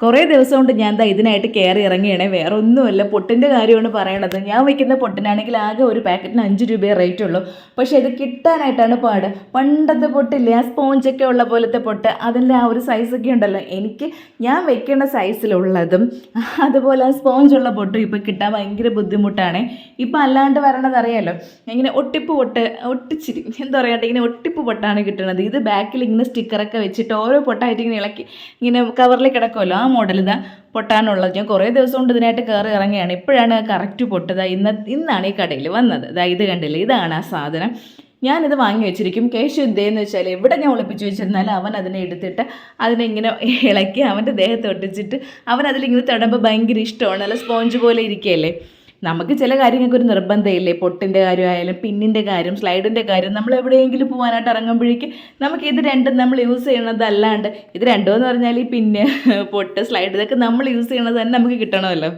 കുറേ ദിവസം കൊണ്ട് ഞാൻ ദാ ഇതിനായിട്ട് കയറി ഇറങ്ങിയാണ്. വേറെ ഒന്നുമല്ല, പൊട്ടിൻ്റെ കാര്യമാണ് പറയണത്. ഞാൻ വയ്ക്കുന്ന പൊട്ടിനാണെങ്കിൽ ആകെ ഒരു പാക്കറ്റിന് 5 രൂപയെ റേറ്റ് ഉള്ളൂ. പക്ഷേ ഇത് കിട്ടാനായിട്ടാണ് പാട്. പണ്ടത്തെ പൊട്ടില്ലേ, ആ സ്പോഞ്ചൊക്കെ ഉള്ള പോലത്തെ പൊട്ട്, അതിൻ്റെ ആ ഒരു സൈസൊക്കെ ഉണ്ടല്ലോ, ഞാൻ വെക്കുന്ന സൈസിലുള്ളതും അതുപോലെ ആ സ്പോഞ്ചുള്ള പൊട്ടും ഇപ്പം കിട്ടാൻ ഭയങ്കര ബുദ്ധിമുട്ടാണ്. ഇപ്പം അല്ലാണ്ട് വരണത് അറിയാമല്ലോ, ഇങ്ങനെ ഒട്ടിപ്പ് പൊട്ട്, ഒട്ടിച്ചിരി എന്താ പറയുക, ഇങ്ങനെ ഒട്ടിപ്പ് പൊട്ടാണ് കിട്ടുന്നത്. ഇത് ബാക്കിൽ ഇങ്ങനെ സ്റ്റിക്കറൊക്കെ വെച്ചിട്ട് ഓരോ പൊട്ടായിട്ട് ഇങ്ങനെ ഇളക്കി ഇങ്ങനെ കവറിൽ കിടക്കുമല്ലോ, ആ മോഡൽ ഇതാ പൊട്ടാനുള്ളത്. ഞാൻ കുറേ ദിവസം കൊണ്ട് ഇതിനായിട്ട് കയറി ഇറങ്ങിയാണ്. ഇപ്പോഴാണ് കറക്റ്റ് പൊട്ടത്. ഇന്നാണ് ഈ കടയിൽ വന്നത്. ഇത് കണ്ടില്ലേ, ഇതാണ് ആ സാധനം. ഞാനിത് വാങ്ങി വെച്ചിരിക്കും. കേശു എന്തേന്ന് വെച്ചാൽ എവിടെ ഞാൻ ഒളിപ്പിച്ച് വെച്ചിരുന്നാലും അവൻ അതിനെ എടുത്തിട്ട് അതിനെങ്ങനെ ഇളക്കി അവൻ്റെ ദേഹത്ത് ഒട്ടിച്ചിട്ട് അവൻ അതിലിങ്ങനെ തൊടുമ്പോൾ ഭയങ്കര ഇഷ്ടമാണ്. നല്ല സ്പോഞ്ച് പോലെ ഇരിക്കുകയല്ലേ. നമുക്ക് ചില കാര്യങ്ങൾക്ക് ഒരു നിർബന്ധമില്ലേ, പൊട്ടിൻ്റെ കാര്യമായാലും പിന്നിൻ്റെ കാര്യം, സ്ലൈഡിൻ്റെ കാര്യം. നമ്മൾ എവിടെയെങ്കിലും പോകാനായിട്ട് ഇറങ്ങുമ്പോഴേക്കും നമുക്ക് ഇത് രണ്ടും നമ്മൾ യൂസ് ചെയ്യണതല്ലാണ്ട്, ഇത് രണ്ടും എന്ന് പറഞ്ഞാൽ ഈ പിന്ന്, പൊട്ട്, സ്ലൈഡ്, ഇതൊക്കെ നമ്മൾ യൂസ് ചെയ്യണത് തന്നെ നമുക്ക് കിട്ടണമല്ലോ.